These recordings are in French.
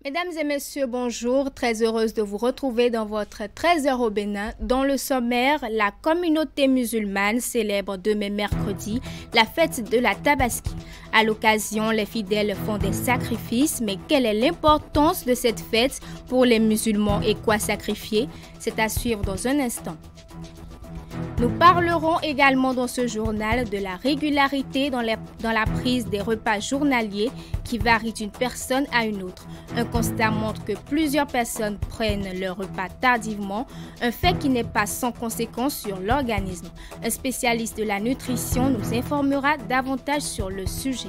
Mesdames et messieurs, bonjour. Très heureuse de vous retrouver dans votre 13h au Bénin. Dans le sommaire, la communauté musulmane célèbre demain mercredi la fête de la Tabaski. À l'occasion, les fidèles font des sacrifices, mais quelle est l'importance de cette fête pour les musulmans et quoi sacrifier? C'est à suivre dans un instant. Nous parlerons également dans ce journal de la régularité dans la prise des repas journaliers qui varie d'une personne à une autre. Un constat montre que plusieurs personnes prennent leur repas tardivement, un fait qui n'est pas sans conséquence sur l'organisme. Un spécialiste de la nutrition nous informera davantage sur le sujet.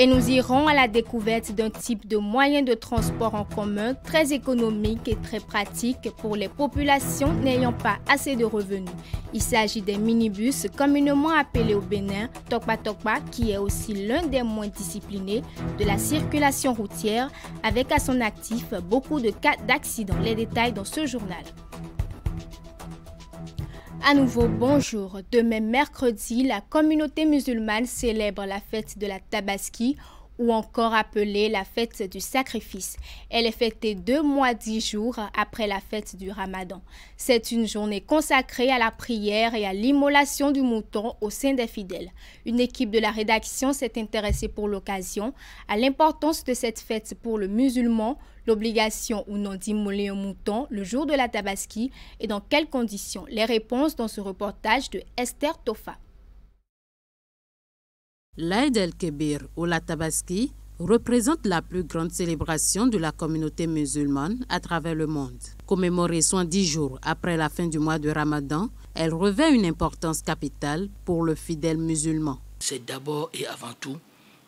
Et nous irons à la découverte d'un type de moyen de transport en commun très économique et très pratique pour les populations n'ayant pas assez de revenus. Il s'agit des minibus communément appelés au Bénin Tokpa Tokpa, qui est aussi l'un des moins disciplinés de la circulation routière, avec à son actif beaucoup de cas d'accidents. Les détails dans ce journal. À nouveau, bonjour. Demain mercredi, la communauté musulmane célèbre la fête de la Tabaski, ou encore appelée la fête du sacrifice. Elle est fêtée 2 mois 10 jours après la fête du Ramadan. C'est une journée consacrée à la prière et à l'immolation du mouton au sein des fidèles. Une équipe de la rédaction s'est intéressée pour l'occasion à l'importance de cette fête pour le musulman, l'obligation ou non d'immoler un mouton le jour de la Tabaski et dans quelles conditions. Les réponses dans ce reportage de Esther Tofa. L'Aïd el-Kébir ou la Tabaski représente la plus grande célébration de la communauté musulmane à travers le monde. Commémorée 10 jours après la fin du mois de Ramadan, elle revêt une importance capitale pour le fidèle musulman. C'est d'abord et avant tout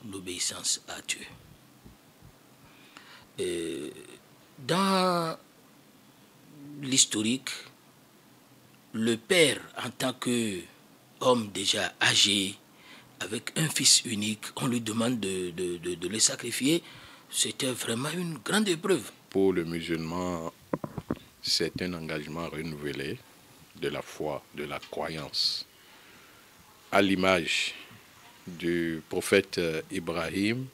l'obéissance à Dieu. Dans l'historique, le père, en tant qu'homme déjà âgé, avec un fils unique, on lui demande de le sacrifier. C'était vraiment une grande épreuve. Pour le musulman, c'est un engagement renouvelé de la foi, de la croyance. À l'image du prophète Ibrahim,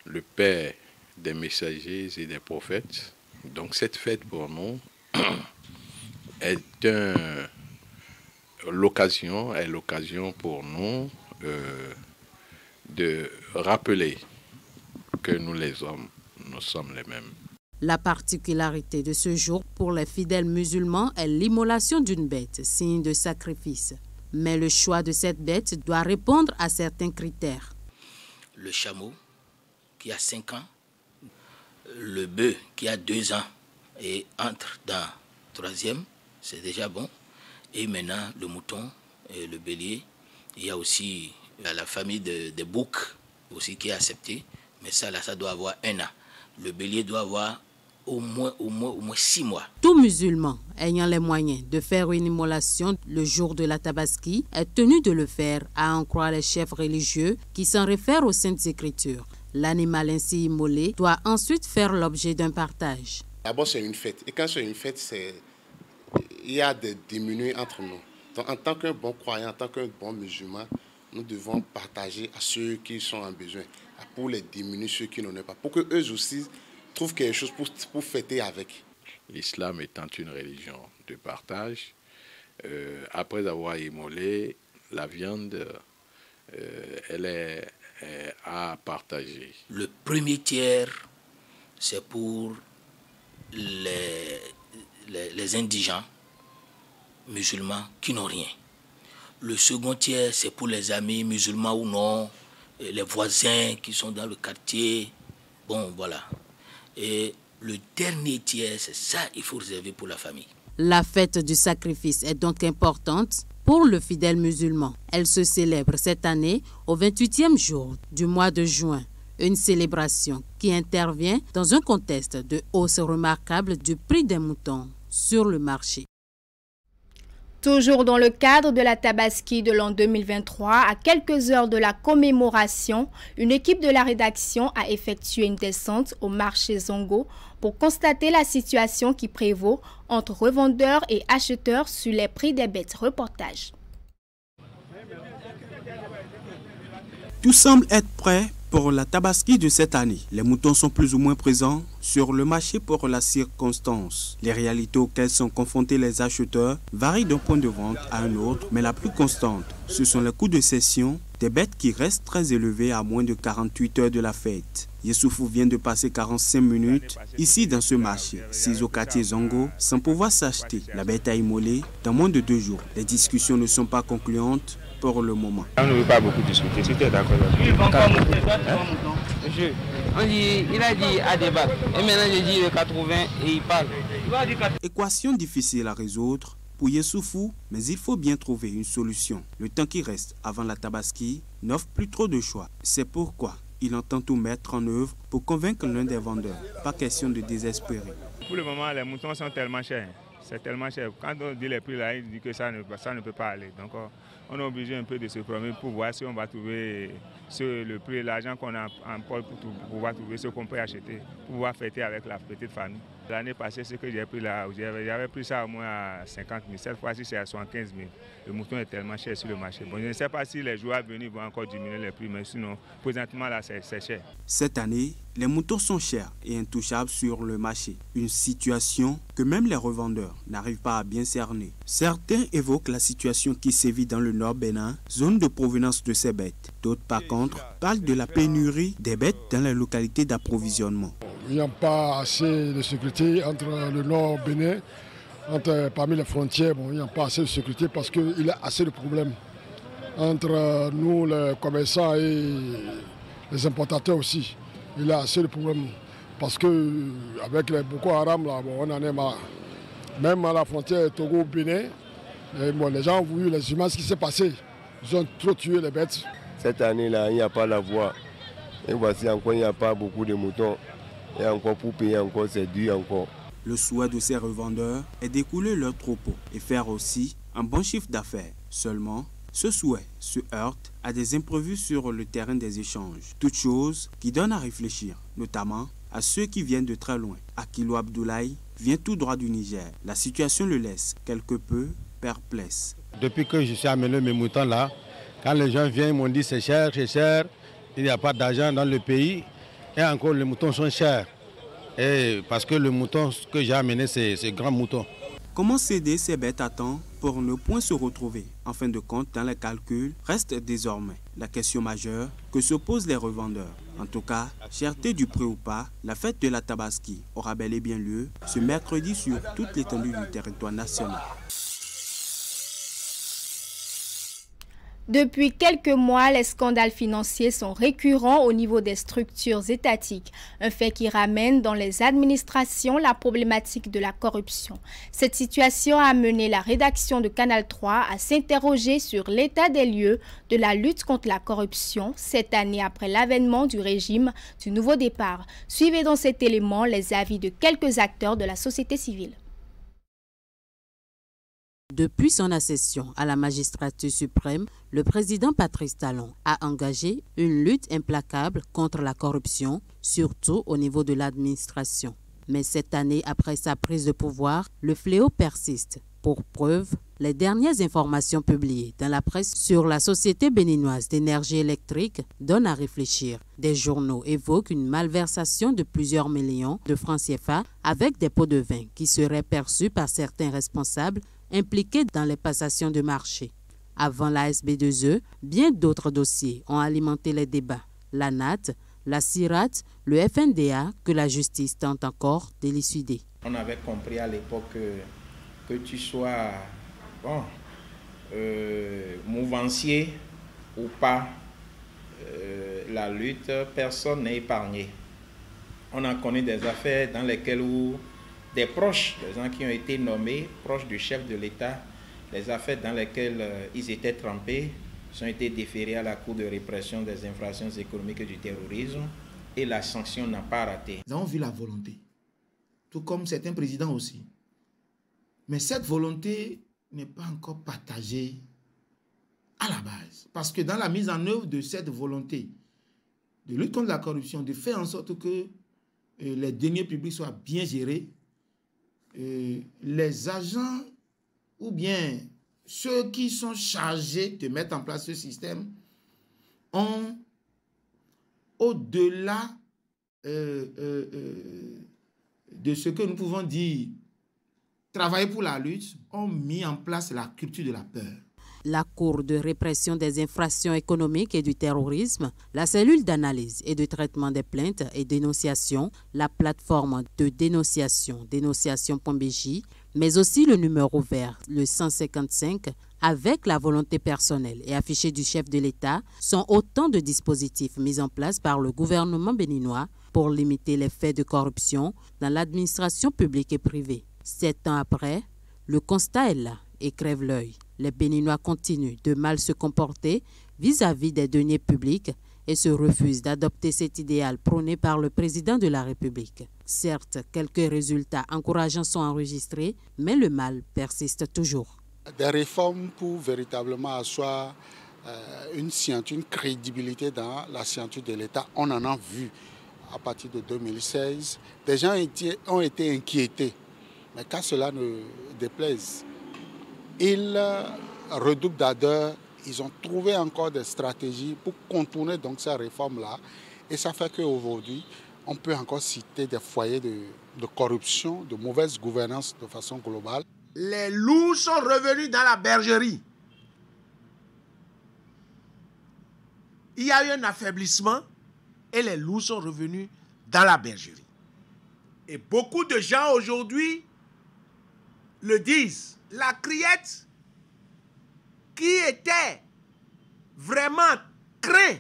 le père des messagers et des prophètes. Donc cette fête pour nous est l'occasion pour nous de rappeler que nous les hommes, nous sommes les mêmes. La particularité de ce jour pour les fidèles musulmans est l'immolation d'une bête, signe de sacrifice. Mais le choix de cette bête doit répondre à certains critères. Le chameau qui a 5 ans, le bœuf qui a 2 ans et entre dans 3e, c'est déjà bon. Et maintenant le mouton et le bélier. Il y a aussi la famille des boucs aussi qui est acceptée, mais ça doit avoir 1 an. Le bélier doit avoir au moins 6 mois. Tout musulman ayant les moyens de faire une immolation le jour de la Tabaski est tenu de le faire, à en croire les chefs religieux qui s'en réfèrent aux Saintes Écritures. L'animal ainsi immolé doit ensuite faire l'objet d'un partage. D'abord, c'est une fête. Et quand c'est une fête, il y a des diminués entre nous. Donc, en tant qu'un bon croyant, en tant qu'un bon musulman, nous devons partager à ceux qui sont en besoin, pour les diminuer, ceux qui n'en ont pas, pour qu'eux aussi trouvent quelque chose pour fêter avec. L'islam étant une religion de partage, après avoir immolé la viande, elle est à partager. Le premier tiers, c'est pour les indigents musulmans qui n'ont rien. Le second tiers, c'est pour les amis musulmans ou non, les voisins qui sont dans le quartier. Bon, voilà. Et le dernier tiers, c'est ça, il faut réserver pour la famille. La fête du sacrifice est donc importante pour le fidèle musulman. Elle se célèbre cette année au 28e jour du mois de juin. Une célébration qui intervient dans un contexte de hausse remarquable du prix des moutons sur le marché. Toujours dans le cadre de la Tabaski de l'an 2023, à quelques heures de la commémoration, une équipe de la rédaction a effectué une descente au marché Zongo pour constater la situation qui prévaut entre revendeurs et acheteurs sur les prix des bêtes. Reportage. Tout semble être prêt Pour la Tabaski de cette année, les moutons sont plus ou moins présents sur le marché pour la circonstance. Les réalités auxquelles sont confrontés les acheteurs varient d'un point de vente à un autre, mais la plus constante, ce sont les coûts de cession des bêtes qui restent très élevés à moins de 48 heures de la fête. Yessoufou vient de passer 45 minutes ici dans ce marché, 6 au quartier Zongo, sans pouvoir s'acheter la bête à immoler dans moins de 2 jours. Les discussions ne sont pas concluantes pour le moment. On ne veut pas beaucoup discuter, si tu es d'accord. Il a dit à débattre, et maintenant j'ai dit le 80 et il parle. Équation difficile à résoudre pour Yessoufou, mais il faut bien trouver une solution. Le temps qui reste avant la Tabaski n'offre plus trop de choix. C'est pourquoi il entend tout mettre en œuvre pour convaincre l'un des vendeurs. Pas question de désespérer. Pour le moment, les moutons sont tellement chers. C'est tellement cher. Quand on dit les prix là, il dit que ça ne peut pas aller. Donc on est obligé un peu de se promener pour voir si on va trouver le prix, l'argent qu'on a en poche pour pouvoir trouver ce qu'on peut acheter, pour pouvoir fêter avec la petite famille. L'année passée, ce que j'ai pris là, j'avais pris ça au moins à 50 000. Cette fois-ci, c'est à 75 000. Le mouton est tellement cher sur le marché. Bon, je ne sais pas si les jours à venir vont encore diminuer les prix, mais sinon, présentement, là, c'est cher. Cette année, les moutons sont chers et intouchables sur le marché. Une situation que même les revendeurs n'arrivent pas à bien cerner. Certains évoquent la situation qui sévit dans le Nord Bénin, zone de provenance de ces bêtes. D'autres, par contre, parlent de la pénurie des bêtes dans les localités d'approvisionnement. Il n'y a pas assez de sécurité entre le Nord Bénin, parmi les frontières. Bon, il n'y a pas assez de sécurité parce qu'il y a assez de problèmes entre nous, les commerçants, et les importateurs aussi. Il y a assez de problèmes parce qu'avec les Boko Haram, là, bon, on en est marre. Même à la frontière Togo-Bénin, les gens ont vu les images qui s'est passées. Ils ont trop tué les bêtes. Cette année-là, il n'y a pas la voie. Et voici encore, il n'y a pas beaucoup de moutons. Et encore pour payer, encore c'est dur encore. Le souhait de ces revendeurs est d'écouler leurs troupeaux et faire aussi un bon chiffre d'affaires. Seulement, ce souhait se heurte à des imprévus sur le terrain des échanges. Toutes choses qui donnent à réfléchir, notamment à ceux qui viennent de très loin. Akilou Abdoulaye vient tout droit du Niger. La situation le laisse quelque peu perplexe. Depuis que je suis amené mes moutons là, quand les gens viennent, ils m'ont dit c'est cher, il n'y a pas d'argent dans le pays. Et encore, les moutons sont chers. Et parce que le mouton que j'ai amené, c'est grand mouton. Comment céder ces bêtes à temps pour ne point se retrouver, en fin de compte, dans les calculs, reste désormais la question majeure que se posent les revendeurs. En tout cas, cherté du prix ou pas, la fête de la Tabaski aura bel et bien lieu ce mercredi sur toute l'étendue du territoire national. Depuis quelques mois, les scandales financiers sont récurrents au niveau des structures étatiques, un fait qui ramène dans les administrations la problématique de la corruption. Cette situation a amené la rédaction de Canal 3 à s'interroger sur l'état des lieux de la lutte contre la corruption cette année après l'avènement du régime du nouveau départ. Suivez dans cet élément les avis de quelques acteurs de la société civile. Depuis son accession à la magistrature suprême, le président Patrice Talon a engagé une lutte implacable contre la corruption, surtout au niveau de l'administration. Mais cette année, après sa prise de pouvoir, le fléau persiste. Pour preuve, les dernières informations publiées dans la presse sur la Société béninoise d'énergie électrique donnent à réfléchir. Des journaux évoquent une malversation de plusieurs millions de francs CFA avec des pots de vin qui seraient perçus par certains responsables impliqués dans les passations de marché. Avant la SB2E, bien d'autres dossiers ont alimenté les débats. La NAT, la CIRAT, le FNDA, que la justice tente encore d'élucider. On avait compris à l'époque que tu sois mouvancier ou pas, la lutte, personne n'est épargné. On a connu des affaires dans lesquelles des proches, des gens qui ont été nommés, proches du chef de l'État, les affaires dans lesquelles ils étaient trempés, ont été déférés à la Cour de répression des infractions économiques et du terrorisme et la sanction n'a pas raté. Nous avons vu la volonté, tout comme certains présidents aussi. Mais cette volonté n'est pas encore partagée à la base. Parce que dans la mise en œuvre de cette volonté de lutte contre la corruption, de faire en sorte que les deniers publics soient bien gérés, les agents ou bien ceux qui sont chargés de mettre en place ce système ont au-delà de ce que nous pouvons dire travailler pour la lutte, ont mis en place la culture de la peur. La Cour de répression des infractions économiques et du terrorisme, la cellule d'analyse et de traitement des plaintes et dénonciations, la plateforme de dénonciation, dénonciation.bj, mais aussi le numéro vert, le 155, avec la volonté personnelle et affichée du chef de l'État, sont autant de dispositifs mis en place par le gouvernement béninois pour limiter les faits de corruption dans l'administration publique et privée. 7 ans après, le constat est là et crève l'œil. Les Béninois continuent de mal se comporter vis-à-vis des deniers publics et se refusent d'adopter cet idéal prôné par le président de la République. Certes, quelques résultats encourageants sont enregistrés, mais le mal persiste toujours. Des réformes pour véritablement asseoir une crédibilité dans la scienture de l'État, on en a vu à partir de 2016. Des gens ont été inquiétés, mais qu'à cela ne déplaise, ils redoublent d'ardeur, ils ont trouvé encore des stratégies pour contourner donc ces réformes-là. Et ça fait qu'aujourd'hui, on peut encore citer des foyers de corruption, de mauvaise gouvernance de façon globale. Les loups sont revenus dans la bergerie. Il y a eu un affaiblissement et les loups sont revenus dans la bergerie. Et beaucoup de gens aujourd'hui le disent. La criette qui était vraiment craint,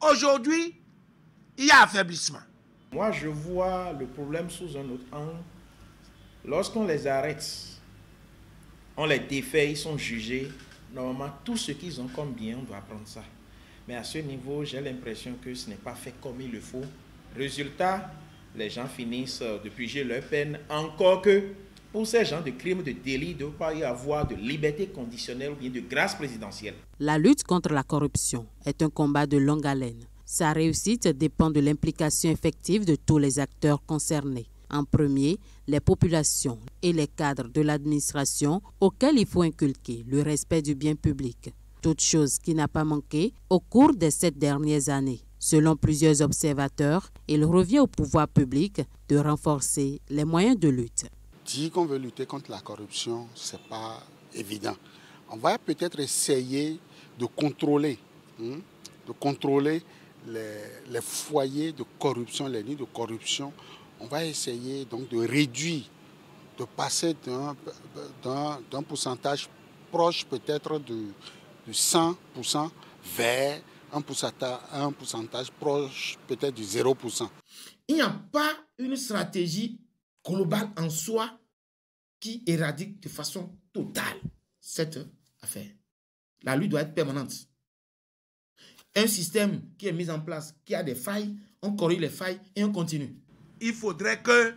aujourd'hui, il y a affaiblissement. Moi, je vois le problème sous un autre angle. Lorsqu'on les arrête, on les défait, ils sont jugés. Normalement, tout ce qu'ils ont comme bien, on doit prendre ça. Mais à ce niveau, j'ai l'impression que ce n'est pas fait comme il le faut. Résultat, les gens finissent de purger leur peine, encore que pour ces gens de crimes, de délits, il ne doit pas y avoir de liberté conditionnelle ou bien de grâce présidentielle. La lutte contre la corruption est un combat de longue haleine. Sa réussite dépend de l'implication effective de tous les acteurs concernés. En premier, les populations et les cadres de l'administration auxquels il faut inculquer le respect du bien public. Toute chose qui n'a pas manqué au cours des 7 dernières années. Selon plusieurs observateurs, il revient au pouvoir public de renforcer les moyens de lutte. Dire qu'on veut lutter contre la corruption, ce n'est pas évident. On va peut-être essayer de contrôler les foyers de corruption, les nids de corruption. On va essayer donc de réduire, de passer d'un pourcentage proche peut-être de 100% vers un pourcentage proche peut-être de 0%. Il n'y a pas une stratégie globale en soi qui éradique de façon totale cette affaire. La lutte doit être permanente. Un système qui est mis en place, qui a des failles, on corrige les failles et on continue. Il faudrait que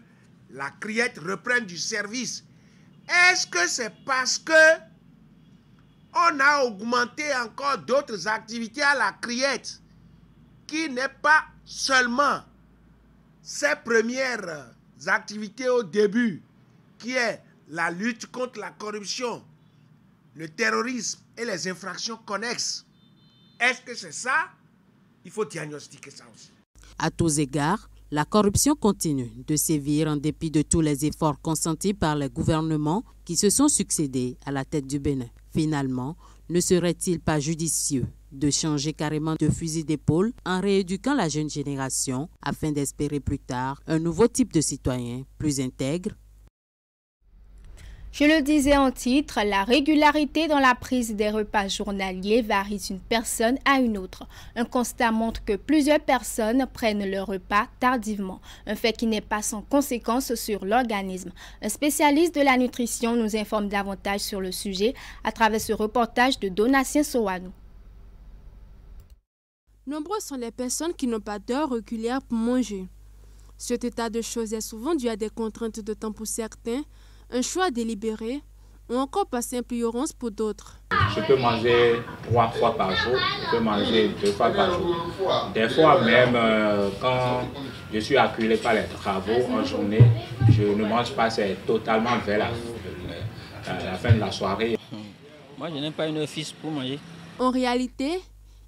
la criette reprenne du service. Est-ce que c'est parce que on a augmenté encore d'autres activités à la criette qui n'est pas seulement ses premières activités au début, qui est la lutte contre la corruption, le terrorisme et les infractions connexes? Est-ce que c'est ça? Il faut diagnostiquer ça aussi. À tous égards, la corruption continue de sévir en dépit de tous les efforts consentis par les gouvernements qui se sont succédés à la tête du Bénin. Finalement, ne serait-il pas judicieux de changer carrément de fusil d'épaule en rééduquant la jeune génération afin d'espérer plus tard un nouveau type de citoyen plus intègre? Je le disais en titre, la régularité dans la prise des repas journaliers varie d'une personne à une autre. Un constat montre que plusieurs personnes prennent leur repas tardivement, un fait qui n'est pas sans conséquence sur l'organisme. Un spécialiste de la nutrition nous informe davantage sur le sujet à travers ce reportage de Donatien Sowanou. Nombreuses sont les personnes qui n'ont pas d'heure régulière pour manger. Cet état de choses est souvent dû à des contraintes de temps pour certains, un choix délibéré ou encore par simple ignorance pour d'autres. Je peux manger 3 fois par jour, je peux manger 2 fois par jour. Des fois même, quand je suis acculé par les travaux en journée, je ne mange pas, c'est totalement vers la fin de la soirée. Moi, je n'ai pas une fiche pour manger. En réalité,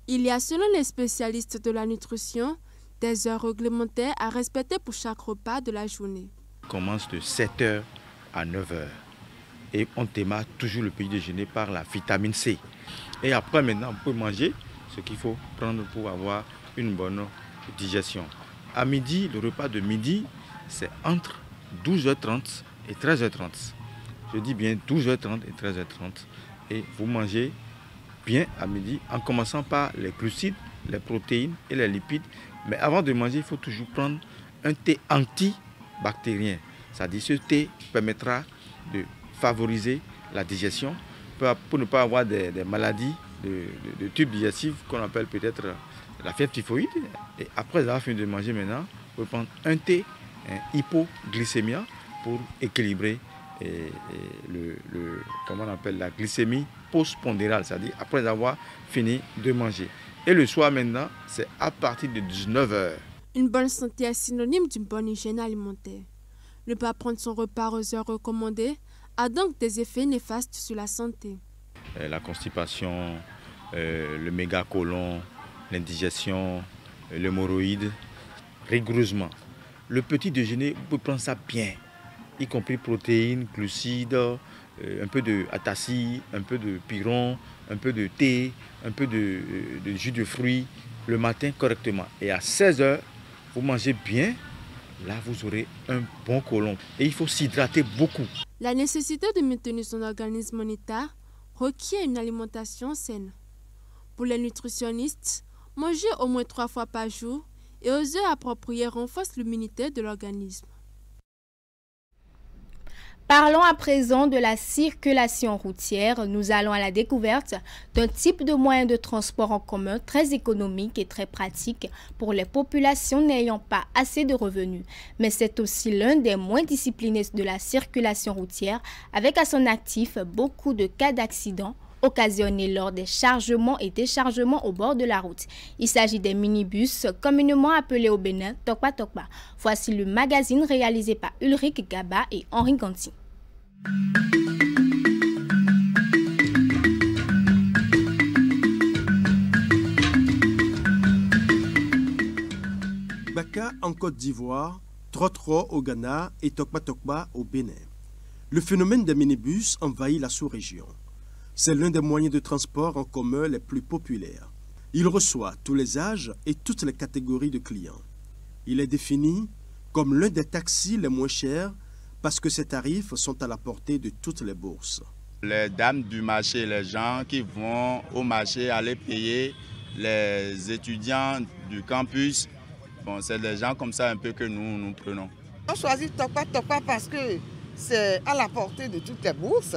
Il y a, selon les spécialistes de la nutrition, des heures réglementaires à respecter pour chaque repas de la journée. On commence de 7h à 9h et on démarre toujours le petit déjeuner par la vitamine C. Et après maintenant on peut manger ce qu'il faut prendre pour avoir une bonne digestion. À midi, le repas de midi, c'est entre 12h30 et 13h30. Je dis bien 12h30 et 13h30. Et vous mangez bien à midi en commençant par les glucides, les protéines et les lipides. Mais avant de manger, il faut toujours prendre un thé antibactérien. C'est-à-dire ce thé permettra de favoriser la digestion pour ne pas avoir des maladies de tube digestif qu'on appelle peut-être la fièvre typhoïde. Et après avoir fini de manger maintenant, vous pouvez prendre un thé hypoglycémia pour équilibrer comment on appelle la glycémie postpondérale, c'est-à-dire après avoir fini de manger. Et le soir maintenant, c'est à partir de 19h. Une bonne santé est synonyme d'une bonne hygiène alimentaire. Ne pas prendre son repas aux heures recommandées a donc des effets néfastes sur la santé. La constipation, le mégacolon, l'indigestion, l'hémorroïde, rigoureusement. Le petit déjeuner, vous pouvez prendre ça bien, y compris protéines, glucides, un peu de atassi, un peu de piron, un peu de thé, un peu de jus de fruits, le matin correctement. Et à 16h, vous mangez bien, là vous aurez un bon côlon. Et il faut s'hydrater beaucoup. La nécessité de maintenir son organisme en état requiert une alimentation saine. Pour les nutritionnistes, manger au moins 3 fois par jour et aux heures appropriées renforce l'immunité de l'organisme. Parlons à présent de la circulation routière. Nous allons à la découverte d'un type de moyen de transport en commun très économique et très pratique pour les populations n'ayant pas assez de revenus. Mais c'est aussi l'un des moins disciplinés de la circulation routière, avec à son actif beaucoup de cas d'accidents occasionnés lors des chargements et déchargements au bord de la route. Il s'agit des minibus, communément appelés au Bénin Tokpa Tokpa. Voici le magazine réalisé par Ulrich Gaba et Henri Ganti. Baka en Côte d'Ivoire, Trotro au Ghana et Tokpa Tokpa au Bénin. Le phénomène des minibus envahit la sous-région. C'est l'un des moyens de transport en commun les plus populaires. Il reçoit tous les âges et toutes les catégories de clients. Il est défini comme l'un des taxis les moins chers parce que ses tarifs sont à la portée de toutes les bourses. Les dames du marché, les gens qui vont au marché aller payer, les étudiants du campus, bon, c'est des gens comme ça un peu que nous prenons. On choisit Tokpa Tokpa parce que c'est à la portée de toutes les bourses.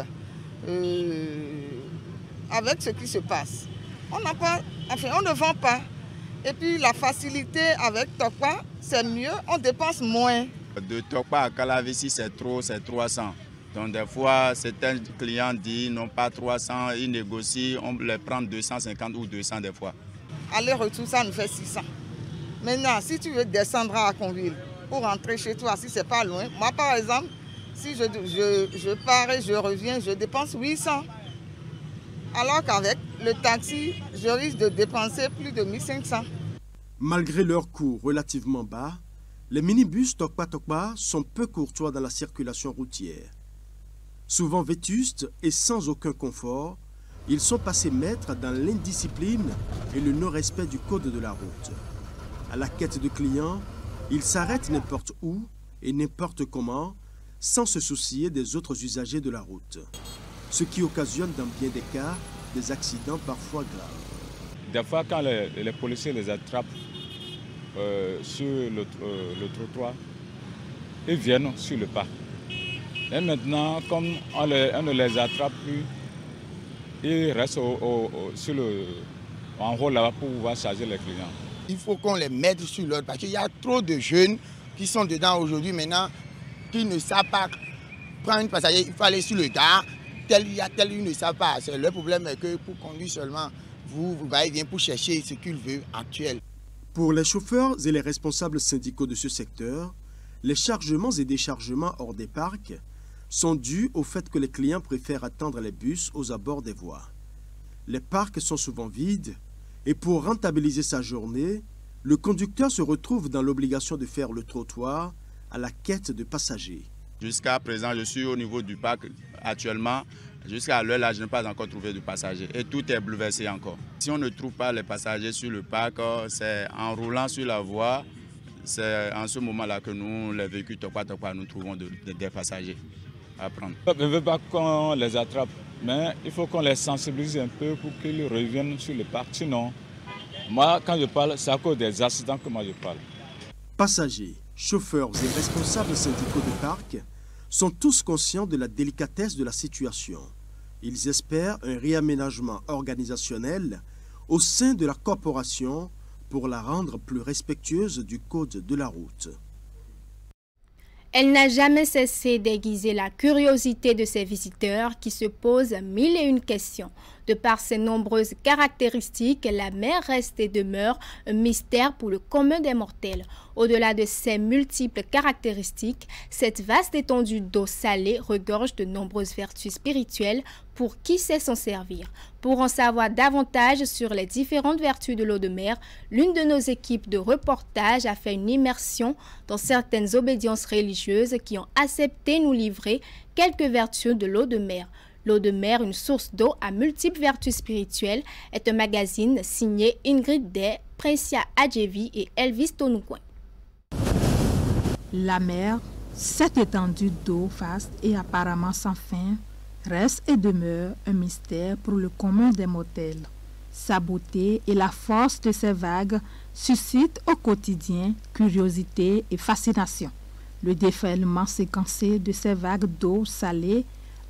Avec ce qui se passe. On ne vend pas. Et puis la facilité avec Tokpa, c'est mieux, on dépense moins. De Tokpa à Calavici, c'est trop, c'est 300. Donc des fois, certains clients disent non pas 300, ils négocient, on les prend 250 ou 200 des fois. Aller-retour, ça nous fait 600. Maintenant, si tu veux descendre à Aconville pour rentrer chez toi, si c'est pas loin, moi par exemple, si je pars et je reviens, je dépense 800. Alors qu'avec le taxi, je risque de dépenser plus de 1500. Malgré leur coût relativement bas, les minibus Tokpa Tokpa sont peu courtois dans la circulation routière. Souvent vétustes et sans aucun confort, ils sont passés maîtres dans l'indiscipline et le non-respect du code de la route. À la quête de clients, ils s'arrêtent n'importe où et n'importe comment, sans se soucier des autres usagers de la route. Ce qui occasionne dans bien des cas des accidents parfois graves. Des fois, quand les policiers les attrapent sur le trottoir, ils viennent sur le pas. Et maintenant, comme on ne les attrape plus, ils restent en haut là-bas pour pouvoir charger les clients. Il faut qu'on les mette sur l'autre parce qu'il y a trop de jeunes qui sont dedans aujourd'hui maintenant, qui ne savent pas prendre une passager, il faut aller sur le gare, ils ne savent pas. Le problème est que pour conduire seulement, vous vient pour chercher ce qu'il veut actuel. Pour les chauffeurs et les responsables syndicaux de ce secteur, les chargements et déchargements hors des parcs sont dus au fait que les clients préfèrent attendre les bus aux abords des voies. Les parcs sont souvent vides Et pour rentabiliser sa journée, le conducteur se retrouve dans l'obligation de faire le trottoir à la quête de passagers. Jusqu'à présent, je suis au niveau du parc actuellement. Jusqu'à l'heure là, je n'ai pas encore trouvé de passagers et tout est bouleversé encore. Si on ne trouve pas les passagers sur le parc, c'est en roulant sur la voie, c'est en ce moment-là que nous, les véhicules Tokpa, nous trouvons des passagers à prendre. Je ne veux pas qu'on les attrape, mais il faut qu'on les sensibilise un peu pour qu'ils reviennent sur le parc. Sinon, moi, quand je parle, c'est à cause des accidents que moi je parle. Passagers, chauffeurs et responsables syndicaux de parc sont tous conscients de la délicatesse de la situation. Ils espèrent un réaménagement organisationnel au sein de la corporation pour la rendre plus respectueuse du code de la route. Elle n'a jamais cessé d'aiguiser la curiosité de ses visiteurs qui se posent 1001 questions. De par ses nombreuses caractéristiques, la mer reste et demeure un mystère pour le commun des mortels. Au-delà de ses multiples caractéristiques, cette vaste étendue d'eau salée regorge de nombreuses vertus spirituelles pour qui sait s'en servir. Pour en savoir davantage sur les différentes vertus de l'eau de mer, l'une de nos équipes de reportage a fait une immersion dans certaines obédiences religieuses qui ont accepté nous livrer quelques vertus de l'eau de mer. L'eau de mer, une source d'eau à multiples vertus spirituelles, est un magazine signé Ingrid Day, Precia Adjevi et Elvis Tonoukouen. La mer, cette étendue d'eau vaste et apparemment sans fin, reste et demeure un mystère pour le commun des mortels. Sa beauté et la force de ses vagues suscitent au quotidien curiosité et fascination. Le déferlement séquencé de ces vagues d'eau salée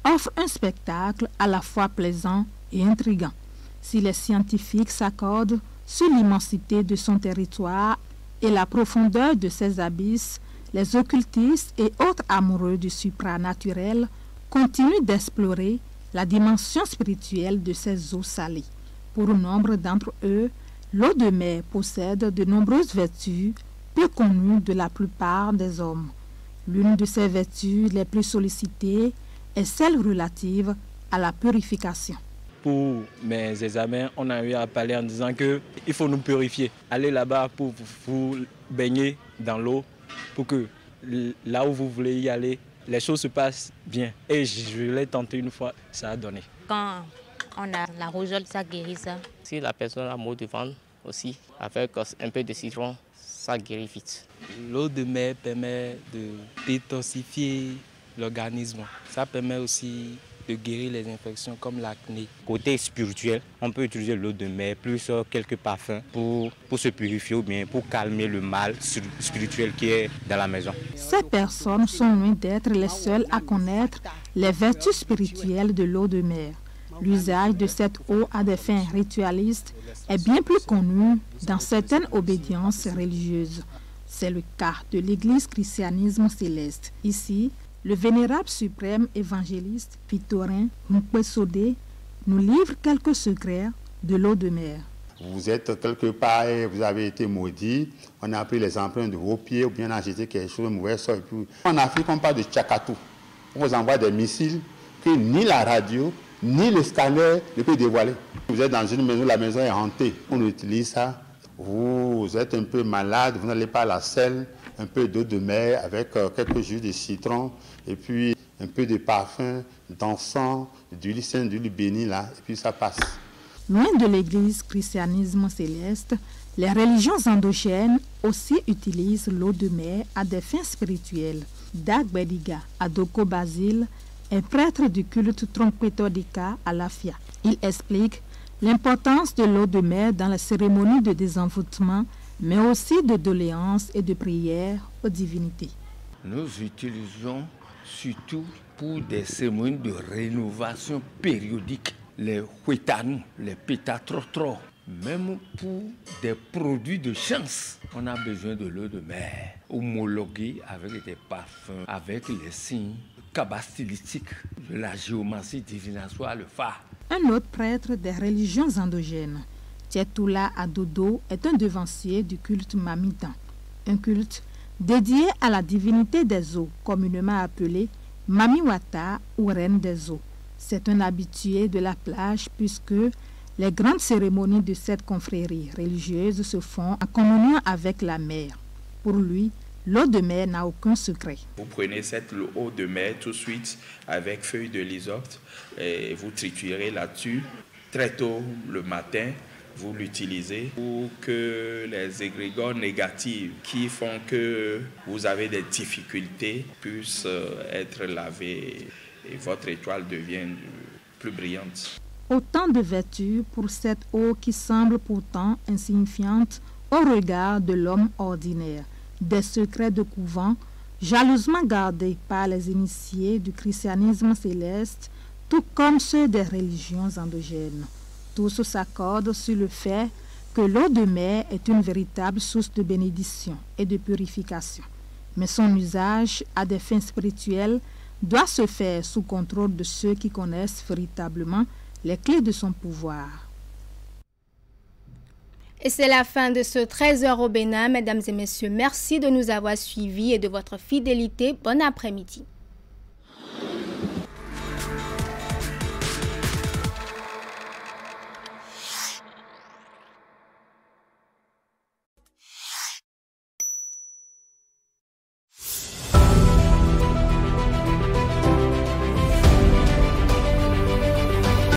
offre un spectacle à la fois plaisant et intriguant. Si les scientifiques s'accordent sur l'immensité de son territoire et la profondeur de ses abysses, les occultistes et autres amoureux du supranaturel continuent d'explorer la dimension spirituelle de ces eaux salées. Pour nombre d'entre eux, l'eau de mer possède de nombreuses vertus peu connues de la plupart des hommes. L'une de ces vertus les plus sollicitées est celle relative à la purification. Pour mes examens, on a eu à parler en disant qu'il faut nous purifier. Aller là-bas pour vous baigner dans l'eau, pour que là où vous voulez y aller, les choses se passent bien. Et je l'ai tenté une fois, ça a donné. Quand on a la rougeole, ça guérit ça. Si la personne a mal de ventre aussi, avec un peu de citron, ça guérit vite. L'eau de mer permet de détoxifier l'organisme. Ça permet aussi de guérir les infections comme l'acné. Côté spirituel, on peut utiliser l'eau de mer plus quelques parfums pour se purifier ou bien pour calmer le mal spirituel qui est dans la maison. Ces personnes sont loin d'être les seules à connaître les vertus spirituelles de l'eau de mer. L'usage de cette eau à des fins ritualistes est bien plus connu dans certaines obédiences religieuses. C'est le cas de l'Église Christianisme Céleste. Ici, le vénérable suprême évangéliste Victorin Mkwesode nous livre quelques secrets de l'eau de mer. Vous êtes quelque part et vous avez été maudit, on a pris les empreintes de vos pieds ou bien on a jeté quelque chose de mauvais sort. En Afrique, on parle de Tchakatou. On vous envoie des missiles que ni la radio, ni le scanner ne peut dévoiler. Vous êtes dans une maison, la maison est hantée. On utilise ça. Vous êtes un peu malade, vous n'allez pas à la selle, un peu d'eau de mer avec quelques jus de citron et puis un peu de parfum, d'encens, d'huile sainte, d'huile bénie là, et puis ça passe. Loin de l'Église Christianisme Céleste, les religions endogènes aussi utilisent l'eau de mer à des fins spirituelles. Dag Bediga Adoko Basile est prêtre du culte Trompetodika à Lafia. Il explique l'importance de l'eau de mer dans la cérémonie de désenvoûtement, mais aussi de doléances et de prières aux divinités. Nous utilisons surtout pour des cérémonies de rénovation périodique, les huetanou, les pétatrotro, même pour des produits de chance. On a besoin de l'eau de mer, homologuée avec des parfums, avec les signes cabastilistiques de la géomancie divinatoire, le phare. Un autre prêtre des religions endogènes, Tietoula Adodo, est un devancier du culte mamitan, un culte dédié à la divinité des eaux, communément appelée Mamiwata ou reine des eaux. C'est un habitué de la plage puisque Les grandes cérémonies de cette confrérie religieuse se font en communion avec la mer. Pour lui, l'eau de mer n'a aucun secret. Vous prenez cette eau de mer tout de suite avec feuilles de lysop et vous triturez là-dessus. Très tôt le matin, vous l'utilisez pour que les égrégores négatifs qui font que vous avez des difficultés puissent être lavés et votre étoile devient plus brillante. Autant de vertus pour cette eau qui semble pourtant insignifiante au regard de l'homme ordinaire. Des secrets de couvent jalousement gardés par les initiés du christianisme céleste, tout comme ceux des religions endogènes. Tous s'accordent sur le fait que l'eau de mer est une véritable source de bénédiction et de purification. Mais son usage à des fins spirituelles doit se faire sous contrôle de ceux qui connaissent véritablement les clés de son pouvoir. Et c'est la fin de ce 13h au Bénin. Mesdames et messieurs, merci de nous avoir suivis et de votre fidélité. Bon après-midi.